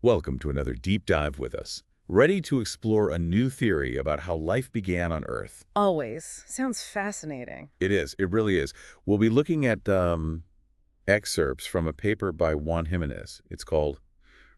Welcome to another deep dive with us. Ready to explore a new theory about how life began on Earth? Always. Sounds fascinating. It is. It really is. We'll be looking at excerpts from a paper by Juan Jimenez. It's called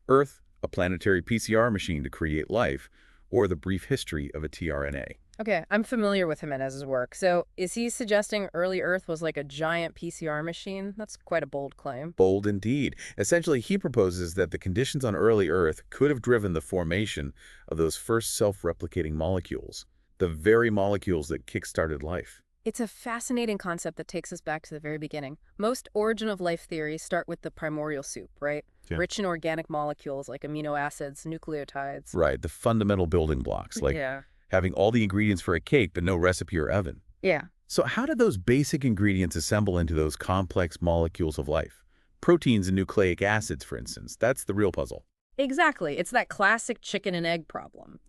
Earth, a Planetary PCR Machine to Create Life, or the Brief History of a tRNA. Okay, I'm familiar with Jimenez's work. So, is he suggesting early Earth was like a giant PCR machine? That's quite a bold claim. Bold indeed. Essentially, he proposes that the conditions on early Earth could have driven the formation of those first self-replicating molecules, the very molecules that kick-started life. It's a fascinating concept that takes us back to the very beginning. Most origin of life theories start with the primordial soup, right? Yeah. Rich in organic molecules like amino acids, nucleotides. Right, the fundamental building blocks, like Yeah. having all the ingredients for a cake but no recipe or oven. Yeah. So how did those basic ingredients assemble into those complex molecules of life? Proteins and nucleic acids, for instance. That's the real puzzle. Exactly. It's that classic chicken and egg problem.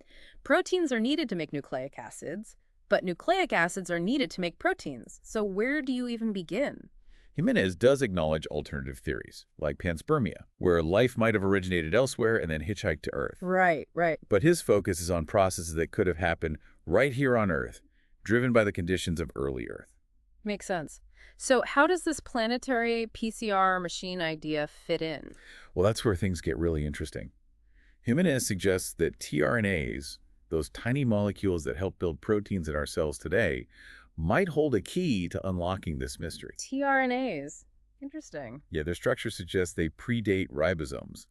Proteins are needed to make nucleic acids, but nucleic acids are needed to make proteins. So where do you even begin? Jimenez does acknowledge alternative theories, like panspermia, where life might have originated elsewhere and then hitchhiked to Earth. Right, right. But his focus is on processes that could have happened right here on Earth, driven by the conditions of early Earth. Makes sense. So how does this planetary PCR machine idea fit in? Well, that's where things get really interesting. Jimenez suggests that tRNAs, those tiny molecules that help build proteins in our cells today, might hold a key to unlocking this mystery. tRNAs. Interesting. Yeah, their structure suggests they predate ribosomes,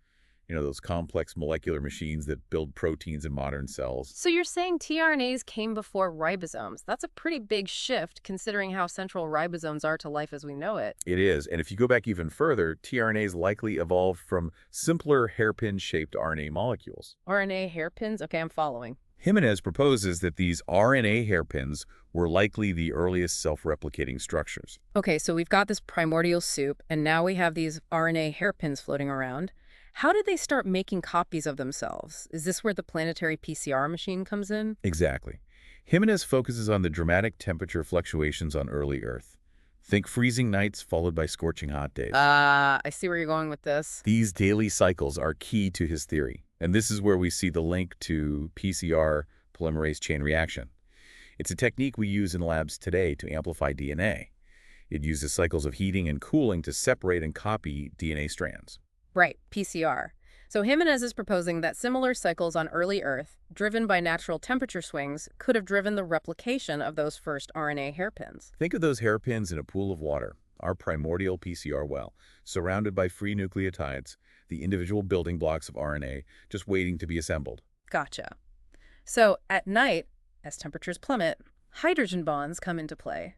those complex molecular machines that build proteins in modern cells. So you're saying tRNAs came before ribosomes. That's a pretty big shift considering how central ribosomes are to life as we know it. It is, and if you go back even further, tRNAs likely evolved from simpler hairpin-shaped RNA molecules. RNA hairpins? Okay, I'm following. Jimenez proposes that these RNA hairpins were likely the earliest self-replicating structures. Okay, so we've got this primordial soup, and now we have these RNA hairpins floating around. How did they start making copies of themselves? Is this where the planetary PCR machine comes in? Exactly. Jimenez focuses on the dramatic temperature fluctuations on early Earth. Think freezing nights followed by scorching hot days. I see where you're going with this. These daily cycles are key to his theory, and this is where we see the link to PCR polymerase chain reaction. It's a technique we use in labs today to amplify DNA. It uses cycles of heating and cooling to separate and copy DNA strands. Right, PCR. So Jimenez is proposing that similar cycles on early Earth, driven by natural temperature swings, could have driven the replication of those first RNA hairpins. Think of those hairpins in a pool of water, our primordial PCR well, surrounded by free nucleotides, the individual building blocks of RNA, just waiting to be assembled. Gotcha. So at night, as temperatures plummet, hydrogen bonds come into play.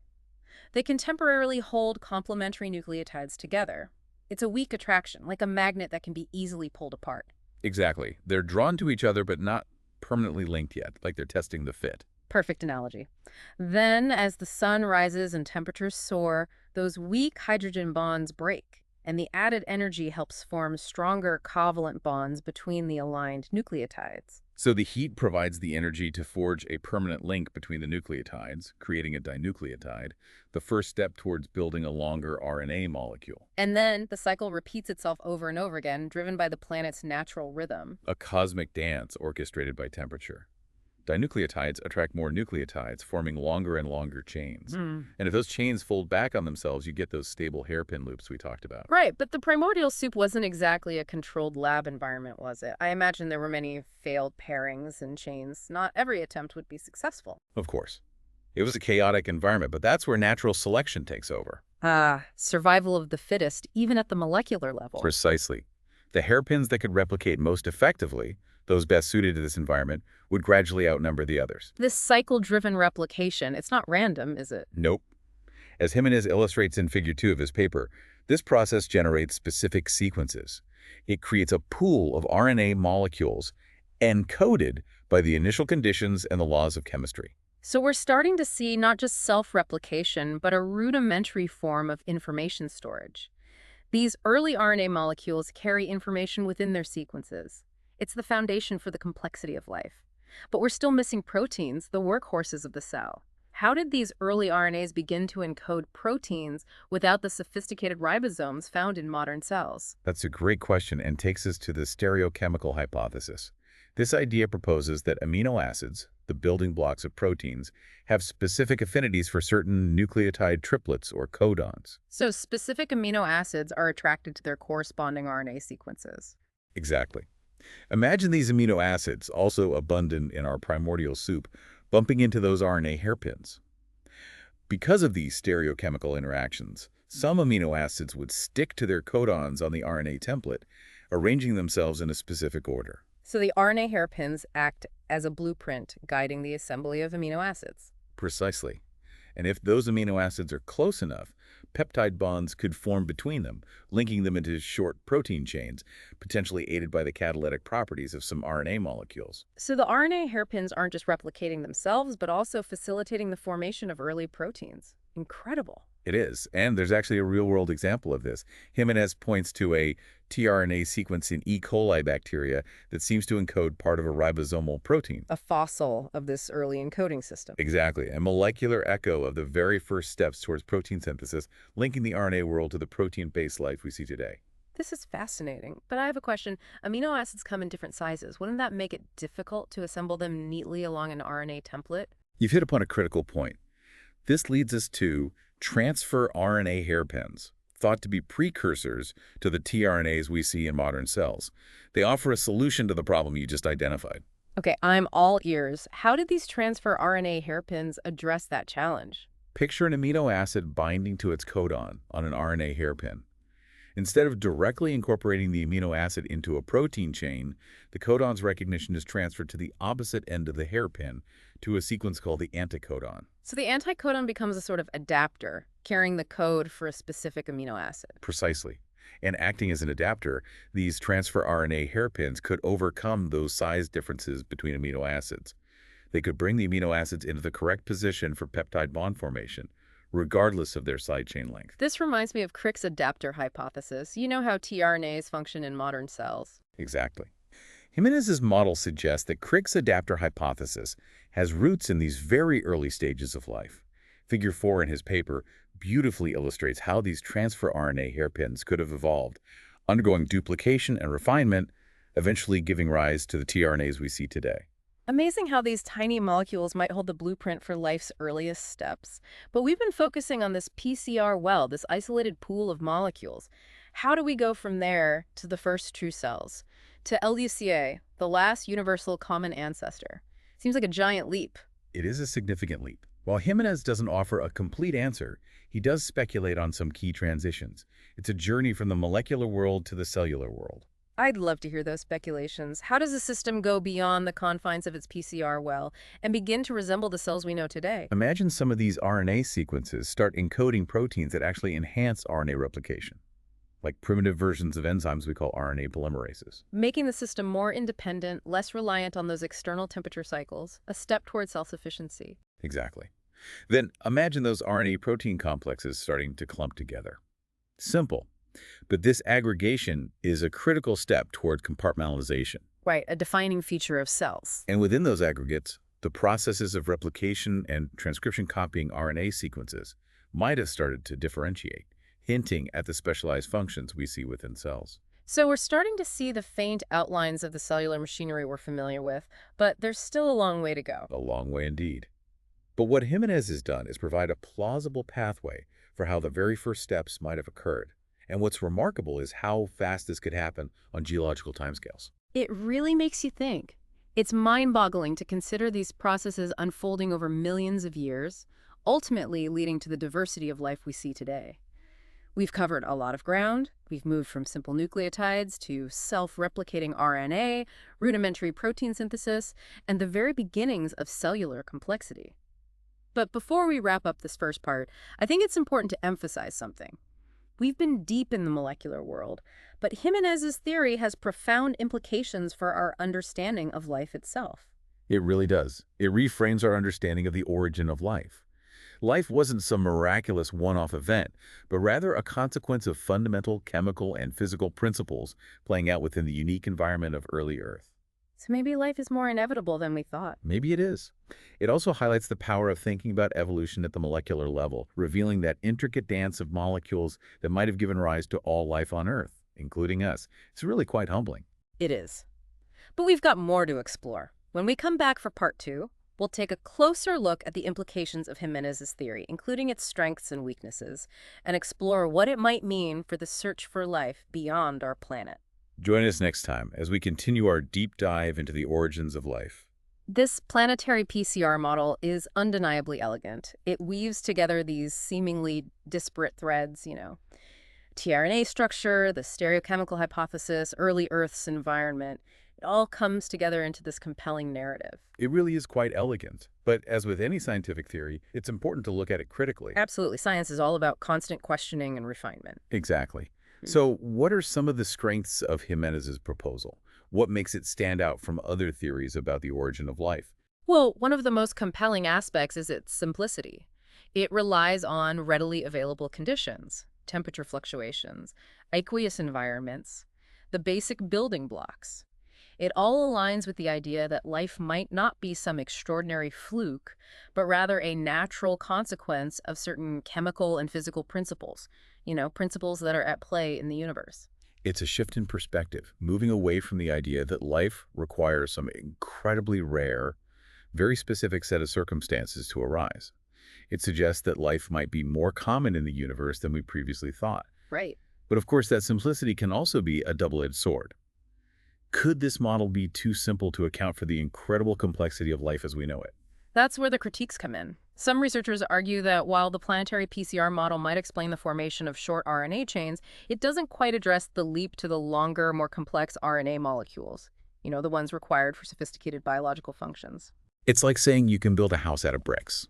They can temporarily hold complementary nucleotides together. It's a weak attraction, like a magnet that can be easily pulled apart. Exactly. They're drawn to each other but not permanently linked yet, like they're testing the fit. Perfect analogy. Then, as the sun rises and temperatures soar, those weak hydrogen bonds break, and the added energy helps form stronger covalent bonds between the aligned nucleotides. So the heat provides the energy to forge a permanent link between the nucleotides, creating a dinucleotide, the first step towards building a longer RNA molecule. And then the cycle repeats itself over and over again, driven by the planet's natural rhythm. A cosmic dance orchestrated by temperature. Dinucleotides attract more nucleotides, forming longer and longer chains. And if those chains fold back on themselves, you get those stable hairpin loops we talked about. Right, but the primordial soup wasn't exactly a controlled lab environment, was it? I imagine there were many failed pairings and chains. Not every attempt would be successful. Of course. It was a chaotic environment, but that's where natural selection takes over. Survival of the fittest, even at the molecular level. Precisely. The hairpins that could replicate most effectively, those best suited to this environment, would gradually outnumber the others. This cycle-driven replication, it's not random, is it? Nope. As Jimenez illustrates in Figure 2 of his paper, this process generates specific sequences. It creates a pool of RNA molecules encoded by the initial conditions and the laws of chemistry. So we're starting to see not just self-replication, but a rudimentary form of information storage. These early RNA molecules carry information within their sequences. It's the foundation for the complexity of life. But we're still missing proteins, the workhorses of the cell. How did these early RNAs begin to encode proteins without the sophisticated ribosomes found in modern cells? That's a great question and takes us to the stereochemical hypothesis. This idea proposes that amino acids, the building blocks of proteins, have specific affinities for certain nucleotide triplets or codons. So specific amino acids are attracted to their corresponding RNA sequences. Exactly. Imagine these amino acids, also abundant in our primordial soup, bumping into those RNA hairpins. Because of these stereochemical interactions, some amino acids would stick to their codons on the RNA template, arranging themselves in a specific order. So the RNA hairpins act as a blueprint guiding the assembly of amino acids. Precisely. And if those amino acids are close enough, peptide bonds could form between them, linking them into short protein chains, potentially aided by the catalytic properties of some RNA molecules. So the RNA hairpins aren't just replicating themselves, but also facilitating the formation of early proteins. Incredible. It is, and there's actually a real-world example of this. Jimenez points to a tRNA sequence in E. coli bacteria that seems to encode part of a ribosomal protein. A fossil of this early encoding system. Exactly, a molecular echo of the very first steps towards protein synthesis, linking the RNA world to the protein-based life we see today. This is fascinating, but I have a question. Amino acids come in different sizes. Wouldn't that make it difficult to assemble them neatly along an RNA template? You've hit upon a critical point. This leads us to transfer RNA hairpins, thought to be precursors to the tRNAs we see in modern cells. They offer a solution to the problem you just identified. Okay, I'm all ears. How did these transfer RNA hairpins address that challenge? Picture an amino acid binding to its codon on an RNA hairpin. Instead of directly incorporating the amino acid into a protein chain, the codon's recognition is transferred to the opposite end of the hairpin to a sequence called the anticodon. So the anticodon becomes a sort of adapter, carrying the code for a specific amino acid. Precisely. And acting as an adapter, these transfer RNA hairpins could overcome those size differences between amino acids. They could bring the amino acids into the correct position for peptide bond formation, regardless of their side chain length. This reminds me of Crick's adapter hypothesis. You know how tRNAs function in modern cells. Exactly. Jimenez's model suggests that Crick's adapter hypothesis has roots in these very early stages of life. Figure 4 in his paper beautifully illustrates how these transfer RNA hairpins could have evolved, undergoing duplication and refinement, eventually giving rise to the tRNAs we see today. Amazing how these tiny molecules might hold the blueprint for life's earliest steps. But we've been focusing on this PCR well, this isolated pool of molecules. How do we go from there to the first true cells? To LUCA, the last universal common ancestor. Seems like a giant leap. It is a significant leap. While Jimenez doesn't offer a complete answer, he does speculate on some key transitions. It's a journey from the molecular world to the cellular world. I'd love to hear those speculations. How does the system go beyond the confines of its PCR well and begin to resemble the cells we know today? Imagine some of these RNA sequences start encoding proteins that actually enhance RNA replication, like primitive versions of enzymes we call RNA polymerases. Making the system more independent, less reliant on those external temperature cycles, a step toward self-sufficiency. Exactly. Then imagine those RNA protein complexes starting to clump together. Simple. But this aggregation is a critical step toward compartmentalization. Right, a defining feature of cells. And within those aggregates, the processes of replication and transcription copying RNA sequences might have started to differentiate, hinting at the specialized functions we see within cells. So we're starting to see the faint outlines of the cellular machinery we're familiar with, but there's still a long way to go. A long way indeed. But what Jimenez has done is provide a plausible pathway for how the very first steps might have occurred. And what's remarkable is how fast this could happen on geological timescales. It really makes you think. It's mind-boggling to consider these processes unfolding over millions of years, ultimately leading to the diversity of life we see today. We've covered a lot of ground. We've moved from simple nucleotides to self-replicating RNA, rudimentary protein synthesis, and the very beginnings of cellular complexity. But before we wrap up this first part, I think it's important to emphasize something. We've been deep in the molecular world, but Jimenez's theory has profound implications for our understanding of life itself. It really does. It reframes our understanding of the origin of life. Life wasn't some miraculous one-off event, but rather a consequence of fundamental chemical and physical principles playing out within the unique environment of early Earth. So maybe life is more inevitable than we thought. Maybe it is. It also highlights the power of thinking about evolution at the molecular level, revealing that intricate dance of molecules that might have given rise to all life on Earth, including us. It's really quite humbling. It is. But we've got more to explore. When we come back for part 2, we'll take a closer look at the implications of Jimenez's theory, including its strengths and weaknesses, and explore what it might mean for the search for life beyond our planet. Join us next time as we continue our deep dive into the origins of life. This planetary PCR model is undeniably elegant. It weaves together these seemingly disparate threads, tRNA structure, the stereochemical hypothesis, early Earth's environment. It all comes together into this compelling narrative. It really is quite elegant, but as with any scientific theory, it's important to look at it critically. Absolutely. Science is all about constant questioning and refinement. Exactly. So what are some of the strengths of Jimenez's proposal? What makes it stand out from other theories about the origin of life? Well, one of the most compelling aspects is its simplicity. It relies on readily available conditions, temperature fluctuations, aqueous environments, the basic building blocks. It all aligns with the idea that life might not be some extraordinary fluke, but rather a natural consequence of certain chemical and physical principles, principles that are at play in the universe. It's a shift in perspective, moving away from the idea that life requires some incredibly rare, very specific set of circumstances to arise. It suggests that life might be more common in the universe than we previously thought. Right. But of course, that simplicity can also be a double-edged sword. Could this model be too simple to account for the incredible complexity of life as we know it? That's where the critiques come in. Some researchers argue that while the planetary PCR model might explain the formation of short RNA chains, it doesn't quite address the leap to the longer, more complex RNA molecules, the ones required for sophisticated biological functions. It's like saying you can build a house out of bricks.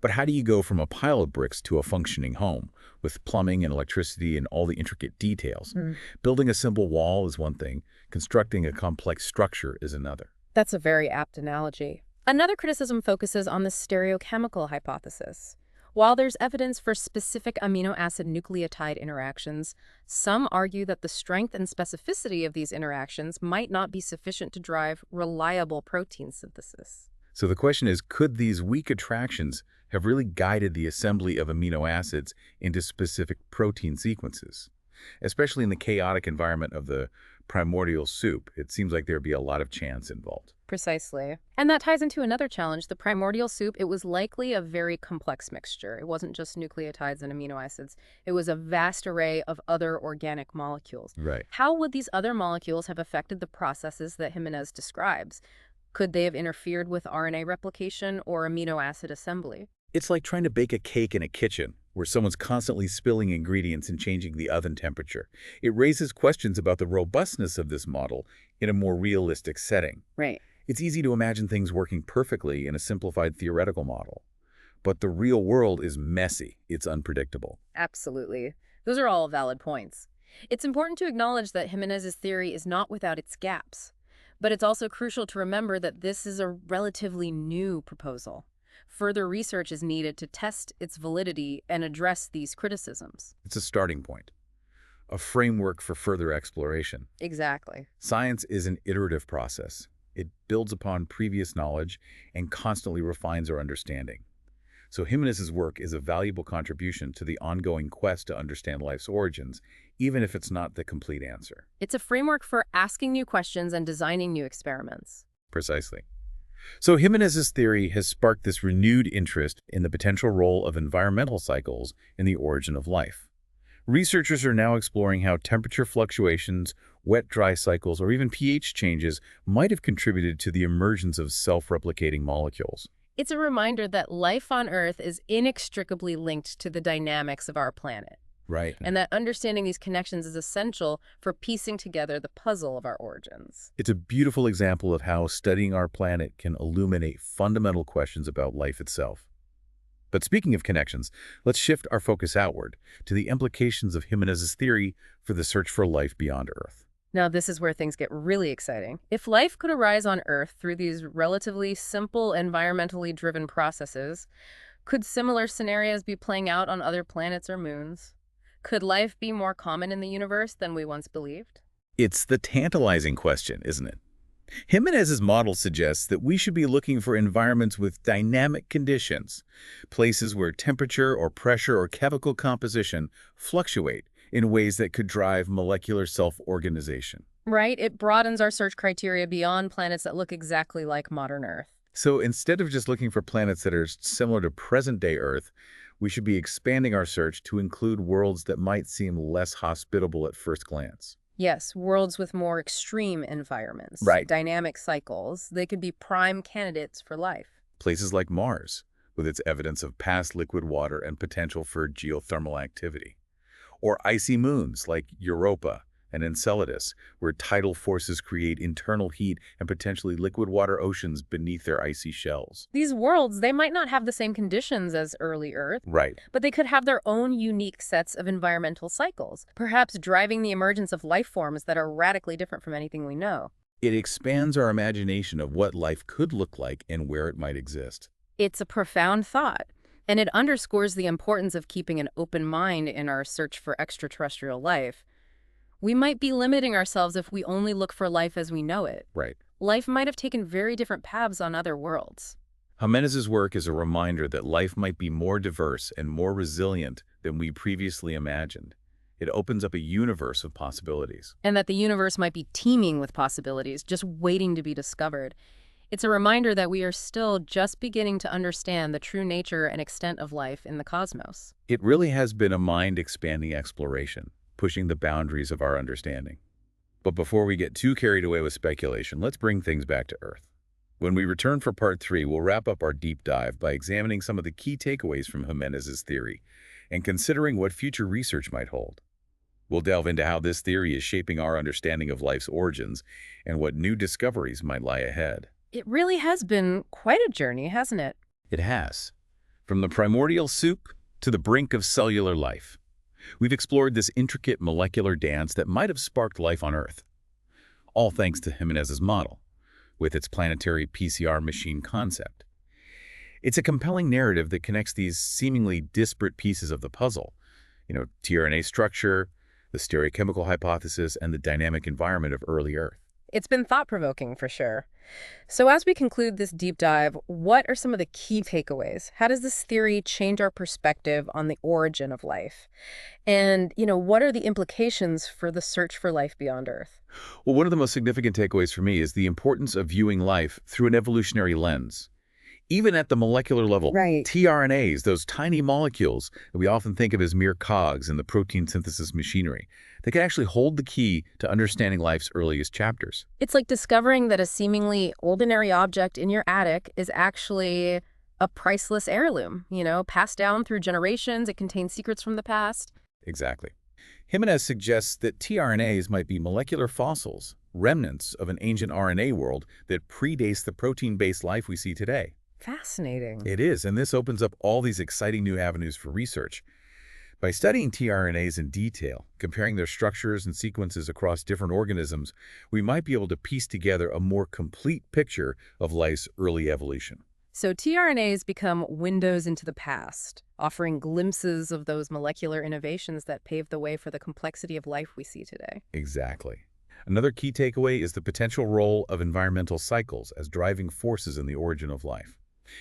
But how do you go from a pile of bricks to a functioning home with plumbing and electricity and all the intricate details? Building a simple wall is one thing. Constructing a complex structure is another. That's a very apt analogy. Another criticism focuses on the stereochemical hypothesis. While there's evidence for specific amino acid nucleotide interactions, some argue that the strength and specificity of these interactions might not be sufficient to drive reliable protein synthesis. So the question is, could these weak attractions have really guided the assembly of amino acids into specific protein sequences? Especially in the chaotic environment of the primordial soup, it seems like there'd be a lot of chance involved. Precisely. And that ties into another challenge. The primordial soup, it was likely a very complex mixture. It wasn't just nucleotides and amino acids. It was a vast array of other organic molecules. Right. How would these other molecules have affected the processes that Jimenez describes? Could they have interfered with RNA replication or amino acid assembly? It's like trying to bake a cake in a kitchen, where someone's constantly spilling ingredients and changing the oven temperature. It raises questions about the robustness of this model in a more realistic setting. Right. It's easy to imagine things working perfectly in a simplified theoretical model. But the real world is messy. It's unpredictable. Absolutely. Those are all valid points. It's important to acknowledge that Jimenez's theory is not without its gaps. But it's also crucial to remember that this is a relatively new proposal. Further research is needed to test its validity and address these criticisms. It's a starting point, a framework for further exploration. Exactly. Science is an iterative process. It builds upon previous knowledge and constantly refines our understanding. So Jimenez's work is a valuable contribution to the ongoing quest to understand life's origins, even if it's not the complete answer. It's a framework for asking new questions and designing new experiments. Precisely. So Jimenez's theory has sparked this renewed interest in the potential role of environmental cycles in the origin of life. Researchers are now exploring how temperature fluctuations, wet-dry cycles, or even pH changes might have contributed to the emergence of self-replicating molecules. It's a reminder that life on Earth is inextricably linked to the dynamics of our planet. Right. And that understanding these connections is essential for piecing together the puzzle of our origins. It's a beautiful example of how studying our planet can illuminate fundamental questions about life itself. But speaking of connections, let's shift our focus outward to the implications of Jimenez's theory for the search for life beyond Earth. Now, this is where things get really exciting. If life could arise on Earth through these relatively simple, environmentally driven processes, could similar scenarios be playing out on other planets or moons? Could life be more common in the universe than we once believed? It's the tantalizing question, isn't it? Jimenez's model suggests that we should be looking for environments with dynamic conditions, places where temperature or pressure or chemical composition fluctuate in ways that could drive molecular self-organization. Right? It broadens our search criteria beyond planets that look exactly like modern Earth. So instead of just looking for planets that are similar to present-day Earth, we should be expanding our search to include worlds that might seem less hospitable at first glance. Yes, worlds with more extreme environments, Right. dynamic cycles, they could be prime candidates for life. Places like Mars, with its evidence of past liquid water and potential for geothermal activity. Or icy moons like Europa and Enceladus, where tidal forces create internal heat and potentially liquid water oceans beneath their icy shells. These worlds, they might not have the same conditions as early Earth, Right. but they could have their own unique sets of environmental cycles, perhaps driving the emergence of life forms that are radically different from anything we know. It expands our imagination of what life could look like and where it might exist. It's a profound thought, and it underscores the importance of keeping an open mind in our search for extraterrestrial life. We might be limiting ourselves if we only look for life as we know it. Right. Life might have taken very different paths on other worlds. Jimenez's work is a reminder that life might be more diverse and more resilient than we previously imagined. It opens up a universe of possibilities. And that the universe might be teeming with possibilities, just waiting to be discovered. It's a reminder that we are still just beginning to understand the true nature and extent of life in the cosmos. It really has been a mind-expanding exploration, pushing the boundaries of our understanding. But before we get too carried away with speculation, let's bring things back to Earth. When we return for part 3, we'll wrap up our deep dive by examining some of the key takeaways from Jimenez's theory and considering what future research might hold. We'll delve into how this theory is shaping our understanding of life's origins and what new discoveries might lie ahead. It really has been quite a journey, hasn't it? It has. From the primordial soup to the brink of cellular life, we've explored this intricate molecular dance that might have sparked life on Earth. All thanks to Jimenez's model, with its planetary PCR machine concept. It's a compelling narrative that connects these seemingly disparate pieces of the puzzle, tRNA structure, the stereochemical hypothesis, and the dynamic environment of early Earth. It's been thought-provoking for sure. So as we conclude this deep dive, what are some of the key takeaways? How does this theory change our perspective on the origin of life? And, what are the implications for the search for life beyond Earth? Well, one of the most significant takeaways for me is the importance of viewing life through an evolutionary lens. Even at the molecular level, Right. tRNAs, those tiny molecules that we often think of as mere cogs in the protein synthesis machinery, they can actually hold the key to understanding life's earliest chapters. It's like discovering that a seemingly ordinary object in your attic is actually a priceless heirloom, passed down through generations. It contains secrets from the past. Exactly. Jimenez suggests that tRNAs might be molecular fossils, remnants of an ancient RNA world that predates the protein-based life we see today. Fascinating. It is, and this opens up all these exciting new avenues for research. By studying tRNAs in detail, comparing their structures and sequences across different organisms, we might be able to piece together a more complete picture of life's early evolution. So tRNAs become windows into the past, offering glimpses of those molecular innovations that paved the way for the complexity of life we see today. Exactly. Another key takeaway is the potential role of environmental cycles as driving forces in the origin of life.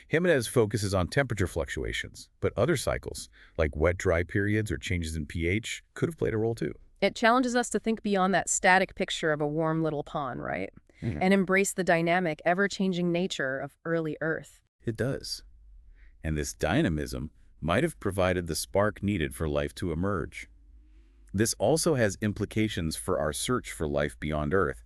Jimenez focuses on temperature fluctuations, but other cycles, like wet-dry periods or changes in pH, could have played a role too. It challenges us to think beyond that static picture of a warm little pond, right? And embrace the dynamic, ever-changing nature of early Earth. It does. And this dynamism might have provided the spark needed for life to emerge. This also has implications for our search for life beyond Earth.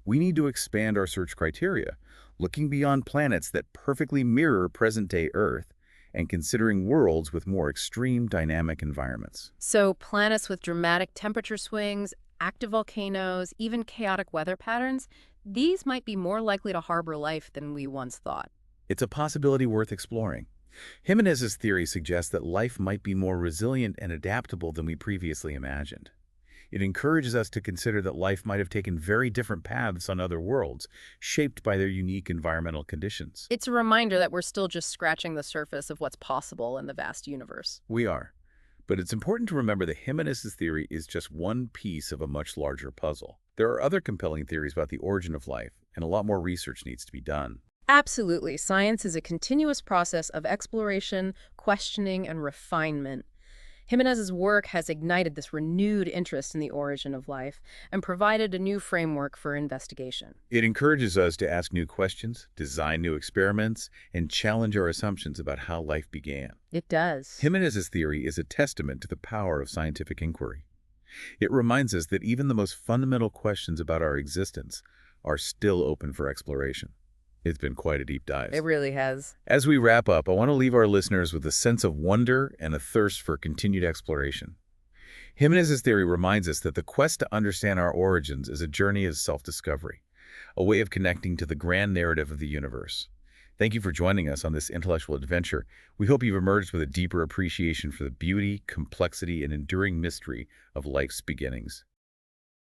We need to expand our search criteria, looking beyond planets that perfectly mirror present-day Earth and considering worlds with more extreme dynamic environments. So planets with dramatic temperature swings, active volcanoes, even chaotic weather patterns, these might be more likely to harbor life than we once thought. It's a possibility worth exploring. Jimenez's theory suggests that life might be more resilient and adaptable than we previously imagined. It encourages us to consider that life might have taken very different paths on other worlds, shaped by their unique environmental conditions. It's a reminder that we're still just scratching the surface of what's possible in the vast universe. We are. But it's important to remember that Jimenez's theory is just one piece of a much larger puzzle. There are other compelling theories about the origin of life, and a lot more research needs to be done. Absolutely. Science is a continuous process of exploration, questioning, and refinement. Jimenez's work has ignited this renewed interest in the origin of life and provided a new framework for investigation. It encourages us to ask new questions, design new experiments, and challenge our assumptions about how life began. It does. Jimenez's theory is a testament to the power of scientific inquiry. It reminds us that even the most fundamental questions about our existence are still open for exploration. It's been quite a deep It dive. really has. As we wrap up, I want to leave our listeners with a sense of wonder and a thirst for continued exploration. Jimenez's theory reminds us that the quest to understand our origins is a journey of self-discovery, a way of connecting to the grand narrative of the universe. Thank you for joining us on this intellectual adventure. We hope you've emerged with a deeper appreciation for the beauty, complexity, and enduring mystery of life's beginnings.